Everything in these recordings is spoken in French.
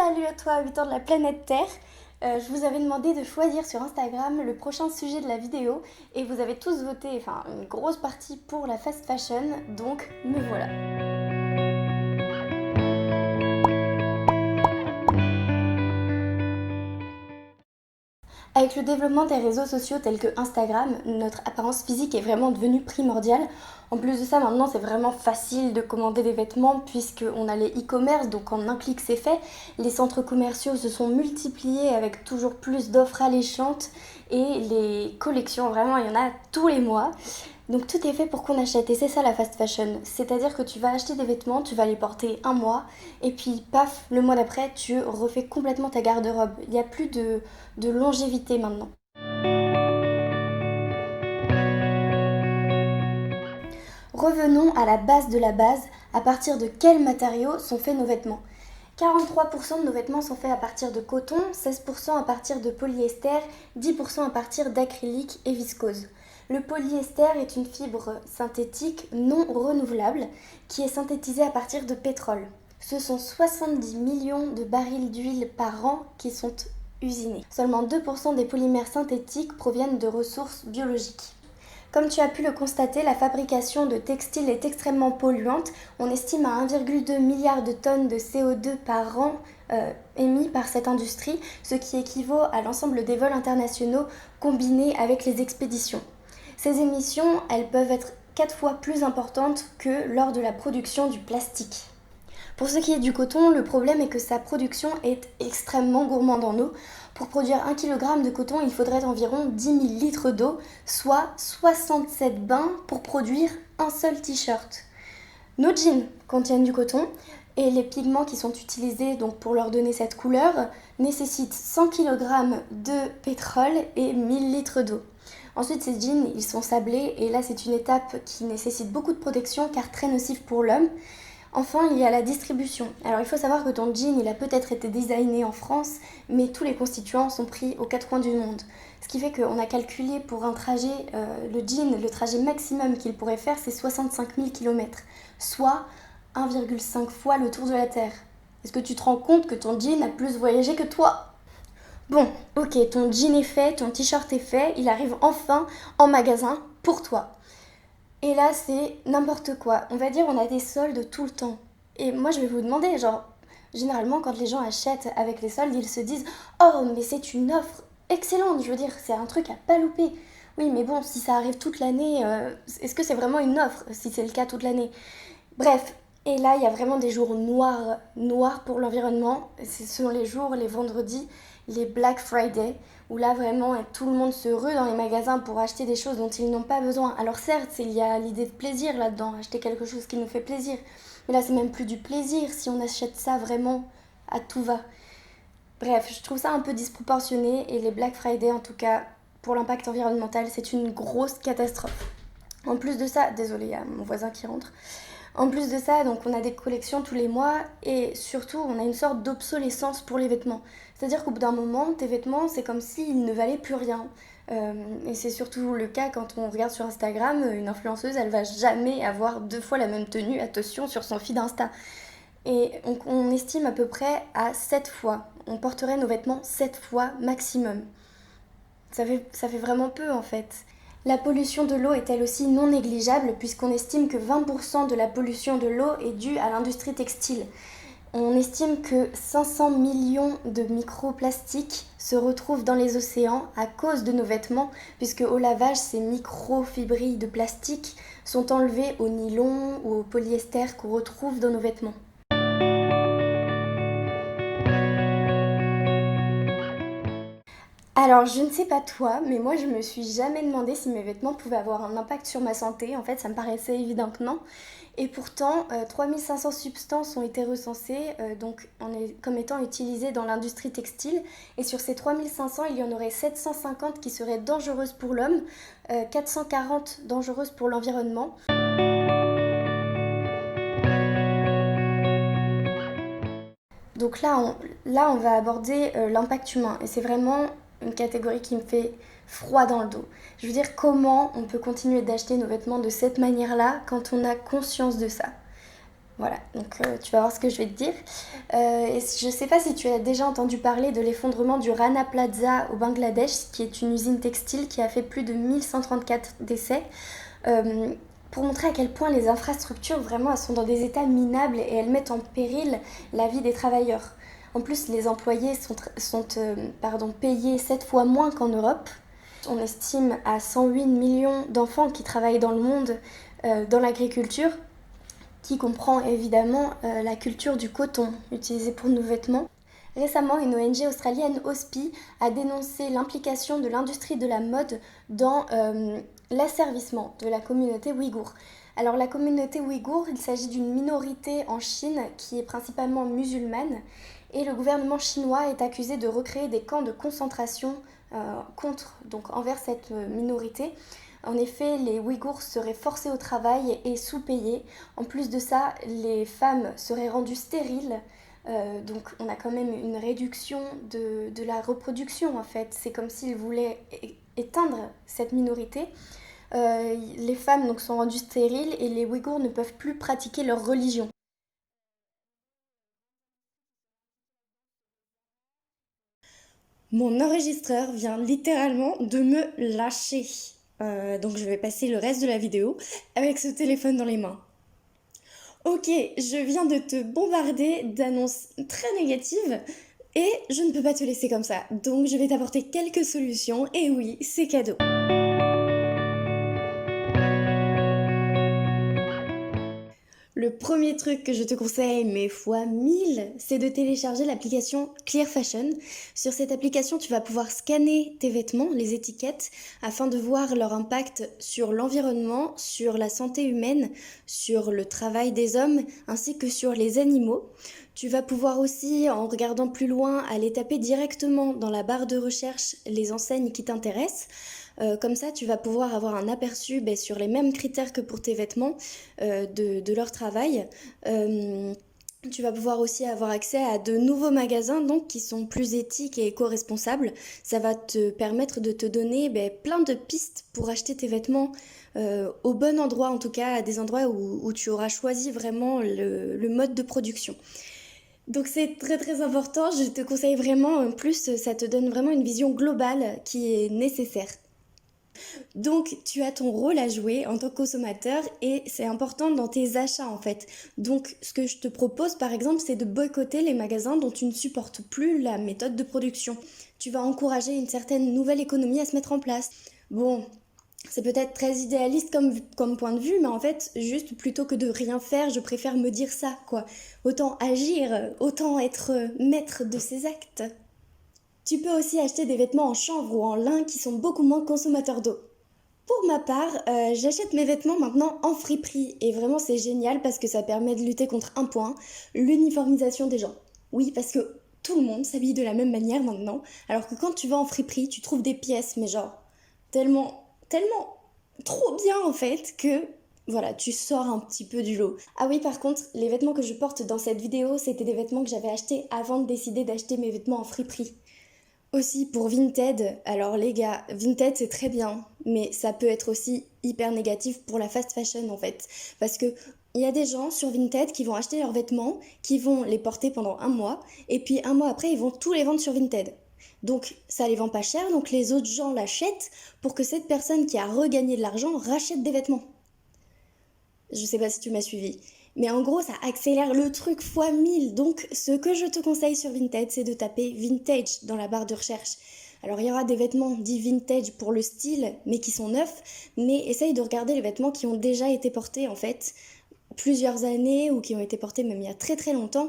Salut à toi, habitants de la planète Terre. Je vous avais demandé de choisir sur Instagram le prochain sujet de la vidéo et vous avez tous voté, enfin une grosse partie pour la fast fashion, donc me voilà. Avec le développement des réseaux sociaux tels que Instagram, notre apparence physique est vraiment devenue primordiale. En plus de ça, maintenant c'est vraiment facile de commander des vêtements puisqu'on a les e-commerce, donc en un clic c'est fait. Les centres commerciaux se sont multipliés avec toujours plus d'offres alléchantes et les collections, vraiment il y en a tous les mois. Donc tout est fait pour qu'on achète et c'est ça la fast fashion. C'est-à-dire que tu vas acheter des vêtements, tu vas les porter un mois et puis paf, le mois d'après tu refais complètement ta garde-robe. Il n'y a plus de longévité maintenant. Revenons à la base de la base, à partir de quels matériaux sont faits nos vêtements. 43% de nos vêtements sont faits à partir de coton, 16% à partir de polyester, 10% à partir d'acrylique et viscose. Le polyester est une fibre synthétique non renouvelable qui est synthétisée à partir de pétrole. Ce sont 70 millions de barils d'huile par an qui sont usinés. Seulement 2% des polymères synthétiques proviennent de ressources biologiques. Comme tu as pu le constater, la fabrication de textiles est extrêmement polluante. On estime à 1,2 milliard de tonnes de CO2 par an émis par cette industrie, ce qui équivaut à l'ensemble des vols internationaux combinés avec les expéditions. Ces émissions, elles peuvent être 4 fois plus importantes que lors de la production du plastique. Pour ce qui est du coton, le problème est que sa production est extrêmement gourmande en eau. Pour produire 1 kg de coton, il faudrait environ 10 000 litres d'eau, soit 67 bains pour produire un seul t-shirt. Nos jeans contiennent du coton et les pigments qui sont utilisés donc pour leur donner cette couleur nécessitent 100 kg de pétrole et 1000 litres d'eau. Ensuite, ces jeans, ils sont sablés et là, c'est une étape qui nécessite beaucoup de protection car très nocive pour l'homme. Enfin, il y a la distribution. Alors, il faut savoir que ton jean, il a peut-être été designé en France, mais tous les constituants sont pris aux quatre coins du monde. Ce qui fait qu'on a calculé pour un trajet, le jean, le trajet maximum qu'il pourrait faire, c'est 65 000 km, soit 1,5 fois le tour de la Terre. Est-ce que tu te rends compte que ton jean a plus voyagé que toi ? Bon, ok, ton jean est fait, ton t-shirt est fait, il arrive enfin en magasin pour toi. Et là, c'est n'importe quoi. On va dire, on a des soldes tout le temps. Et moi, je vais vous demander, genre, généralement, quand les gens achètent avec les soldes, ils se disent « Oh, mais c'est une offre excellente !» Je veux dire, c'est un truc à pas louper. Oui, mais bon, si ça arrive toute l'année, est-ce que c'est vraiment une offre, si c'est le cas toute l'année ? Bref, et là, il y a vraiment des jours noirs, noirs pour l'environnement. Ce sont les jours, les vendredis, les Black Friday, où là, vraiment, tout le monde se rue dans les magasins pour acheter des choses dont ils n'ont pas besoin. Alors certes, il y a l'idée de plaisir là-dedans, acheter quelque chose qui nous fait plaisir. Mais là, c'est même plus du plaisir si on achète ça vraiment à tout va. Bref, je trouve ça un peu disproportionné et les Black Friday, en tout cas, pour l'impact environnemental, c'est une grosse catastrophe. En plus de ça, désolé, il y a mon voisin qui rentre. En plus de ça, donc on a des collections tous les mois et surtout on a une sorte d'obsolescence pour les vêtements. C'est-à-dire qu'au bout d'un moment, tes vêtements, c'est comme s'ils ne valaient plus rien. Et c'est surtout le cas quand on regarde sur Instagram, une influenceuse, elle va jamais avoir 2 fois la même tenue, attention, sur son feed Insta. Et on estime à peu près à 7 fois. On porterait nos vêtements 7 fois maximum. Ça fait vraiment peu en fait. La pollution de l'eau est elle aussi non négligeable puisqu'on estime que 20% de la pollution de l'eau est due à l'industrie textile. On estime que 500 millions de microplastiques se retrouvent dans les océans à cause de nos vêtements puisque au lavage, ces microfibrilles de plastique sont enlevées au nylon ou au polyester qu'on retrouve dans nos vêtements. Alors, je ne sais pas toi, mais moi je me suis jamais demandé si mes vêtements pouvaient avoir un impact sur ma santé. En fait, ça me paraissait évident que non. Et pourtant, 3500 substances ont été recensées comme étant utilisées dans l'industrie textile. Et sur ces 3500, il y en aurait 750 qui seraient dangereuses pour l'homme, 440 dangereuses pour l'environnement. Donc là, on va aborder l'impact humain. Et c'est vraiment une catégorie qui me fait froid dans le dos. Je veux dire, comment on peut continuer d'acheter nos vêtements de cette manière-là quand on a conscience de ça ? Voilà, donc tu vas voir ce que je vais te dire. Et je sais pas si tu as déjà entendu parler de l'effondrement du Rana Plaza au Bangladesh, qui est une usine textile qui a fait plus de 1134 décès. Euh, pour montrer à quel point les infrastructures, vraiment, elles sont dans des états minables et elles mettent en péril la vie des travailleurs. En plus, les employés sont payés 7 fois moins qu'en Europe. On estime à 108 millions d'enfants qui travaillent dans le monde dans l'agriculture, qui comprend évidemment la culture du coton utilisé pour nos vêtements. Récemment, une ONG australienne, OSPI, a dénoncé l'implication de l'industrie de la mode dans l'asservissement de la communauté ouïghour. Alors la communauté ouïghour, il s'agit d'une minorité en Chine qui est principalement musulmane et le gouvernement chinois est accusé de recréer des camps de concentration envers cette minorité. En effet, les Ouïghours seraient forcés au travail et sous-payés. En plus de ça, les femmes seraient rendues stériles. Donc on a quand même une réduction de la reproduction en fait. C'est comme s'ils voulaient éteindre cette minorité. Les femmes donc, sont rendues stériles et les Ouïghours ne peuvent plus pratiquer leur religion. Mon enregistreur vient littéralement de me lâcher. Donc je vais passer le reste de la vidéo avec ce téléphone dans les mains. Ok, je viens de te bombarder d'annonces très négatives et je ne peux pas te laisser comme ça. Donc je vais t'apporter quelques solutions et oui, c'est cadeau. Le premier truc que je te conseille, mais fois 1000, c'est de télécharger l'application Clear Fashion. Sur cette application, tu vas pouvoir scanner tes vêtements, les étiquettes, afin de voir leur impact sur l'environnement, sur la santé humaine, sur le travail des hommes, ainsi que sur les animaux. Tu vas pouvoir aussi, en regardant plus loin, aller taper directement dans la barre de recherche les enseignes qui t'intéressent. Comme ça, tu vas pouvoir avoir un aperçu sur les mêmes critères que pour tes vêtements de leur travail. Tu vas pouvoir aussi avoir accès à de nouveaux magasins donc, qui sont plus éthiques et éco-responsables. Ça va te permettre de te donner plein de pistes pour acheter tes vêtements au bon endroit, en tout cas à des endroits où tu auras choisi vraiment le mode de production. Donc c'est très très important, je te conseille vraiment, en plus ça te donne vraiment une vision globale qui est nécessaire. Donc, tu as ton rôle à jouer en tant que consommateur et c'est important dans tes achats en fait. Donc, ce que je te propose par exemple, c'est de boycotter les magasins dont tu ne supportes plus la méthode de production. Tu vas encourager une certaine nouvelle économie à se mettre en place. Bon, c'est peut-être très idéaliste comme point de vue, mais en fait, juste plutôt que de rien faire, je préfère me dire ça, quoi. Autant agir, autant être maître de ses actes. Tu peux aussi acheter des vêtements en chanvre ou en lin qui sont beaucoup moins consommateurs d'eau. Pour ma part, j'achète mes vêtements maintenant en friperie et vraiment c'est génial parce que ça permet de lutter contre un point, l'uniformisation des gens. Oui, parce que tout le monde s'habille de la même manière maintenant, alors que quand tu vas en friperie, tu trouves des pièces, mais genre tellement trop bien en fait que voilà, tu sors un petit peu du lot. Ah oui, par contre, les vêtements que je porte dans cette vidéo, c'était des vêtements que j'avais achetés avant de décider d'acheter mes vêtements en friperie. Aussi pour Vinted, alors les gars, Vinted c'est très bien, mais ça peut être aussi hyper négatif pour la fast fashion en fait. Parce que il y a des gens sur Vinted qui vont acheter leurs vêtements, qui vont les porter pendant un mois, et puis un mois après ils vont tous les vendre sur Vinted. Donc ça les vend pas cher, donc les autres gens l'achètent pour que cette personne qui a regagné de l'argent rachète des vêtements. Je sais pas si tu m'as suivi. Mais en gros, ça accélère le truc fois 1000. Donc, ce que je te conseille sur Vinted, c'est de taper vintage dans la barre de recherche. Alors, il y aura des vêtements dits vintage pour le style, mais qui sont neufs. Mais essaye de regarder les vêtements qui ont déjà été portés, en fait, plusieurs années ou qui ont été portés même il y a très très longtemps,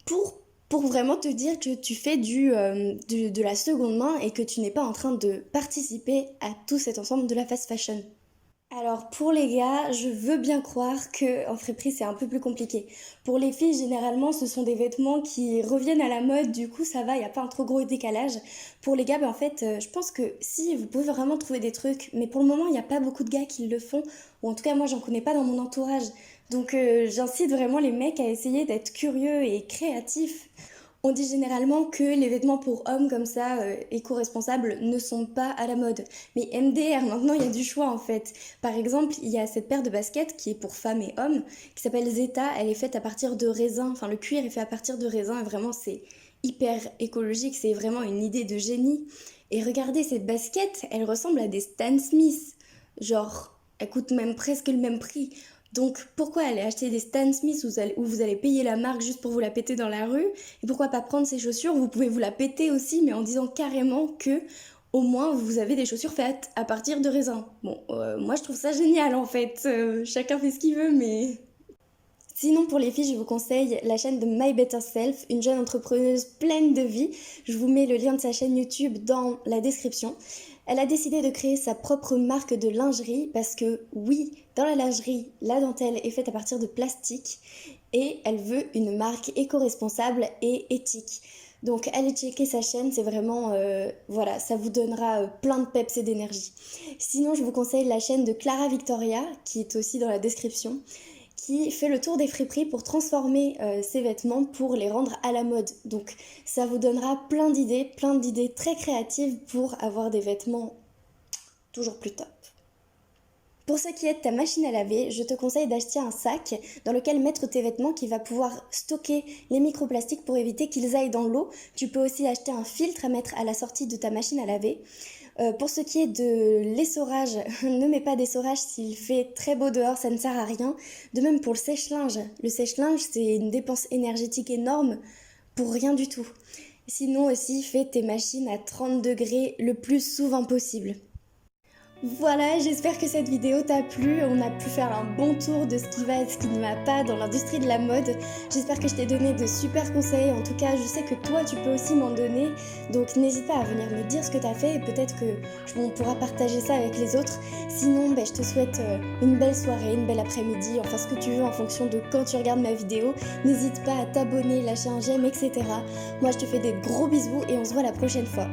pour vraiment te dire que tu fais de la seconde main et que tu n'es pas en train de participer à tout cet ensemble de la fast fashion. Alors pour les gars, je veux bien croire que en friperie c'est un peu plus compliqué. Pour les filles, généralement, ce sont des vêtements qui reviennent à la mode, du coup ça va, il n'y a pas un trop gros décalage. Pour les gars, en fait, je pense que si vous pouvez vraiment trouver des trucs, mais pour le moment il n'y a pas beaucoup de gars qui le font, ou en tout cas moi j'en connais pas dans mon entourage. Donc j'incite vraiment les mecs à essayer d'être curieux et créatifs. On dit généralement que les vêtements pour hommes comme ça, éco-responsables, ne sont pas à la mode. Mais MDR, maintenant il y a du choix en fait. Par exemple, il y a cette paire de baskets qui est pour femmes et hommes, qui s'appelle Zeta. Elle est faite à partir de raisin, enfin le cuir est fait à partir de raisin et vraiment c'est hyper écologique, c'est vraiment une idée de génie. Et regardez cette basket, elle ressemble à des Stan Smith. Genre, elle coûte même presque le même prix. Donc pourquoi aller acheter des Stan Smith où vous allez payer la marque juste pour vous la péter dans la rue? Et pourquoi pas prendre ces chaussures? Vous pouvez vous la péter aussi, mais en disant carrément que au moins vous avez des chaussures faites à partir de raisin. Bon, moi je trouve ça génial en fait. Chacun fait ce qu'il veut, mais sinon, pour les filles, je vous conseille la chaîne de My Better Self, une jeune entrepreneuse pleine de vie. Je vous mets le lien de sa chaîne YouTube dans la description. Elle a décidé de créer sa propre marque de lingerie parce que oui, dans la lingerie, la dentelle est faite à partir de plastique et elle veut une marque éco-responsable et éthique. Donc allez checker sa chaîne, c'est vraiment, voilà, ça vous donnera plein de peps et d'énergie. Sinon, je vous conseille la chaîne de Clara Victoria, qui est aussi dans la description, qui fait le tour des friperies pour transformer ses vêtements pour les rendre à la mode. Donc ça vous donnera plein d'idées très créatives pour avoir des vêtements toujours plus top. Pour ce qui est de ta machine à laver, je te conseille d'acheter un sac dans lequel mettre tes vêtements qui va pouvoir stocker les microplastiques pour éviter qu'ils aillent dans l'eau. Tu peux aussi acheter un filtre à mettre à la sortie de ta machine à laver. Pour ce qui est de l'essorage, ne mets pas d'essorage s'il fait très beau dehors, ça ne sert à rien. De même pour le sèche-linge. Le sèche-linge, c'est une dépense énergétique énorme pour rien du tout. Sinon aussi, fais tes machines à 30 degrés le plus souvent possible. Voilà, j'espère que cette vidéo t'a plu. On a pu faire un bon tour de ce qui va et ce qui ne va pas dans l'industrie de la mode. J'espère que je t'ai donné de super conseils. En tout cas, je sais que toi, tu peux aussi m'en donner. Donc n'hésite pas à venir me dire ce que t'as fait et peut-être qu'on pourra partager ça avec les autres. Sinon, je te souhaite une belle soirée, une belle après-midi, enfin ce que tu veux en fonction de quand tu regardes ma vidéo. N'hésite pas à t'abonner, lâcher un j'aime, etc. Moi, je te fais des gros bisous et on se voit la prochaine fois.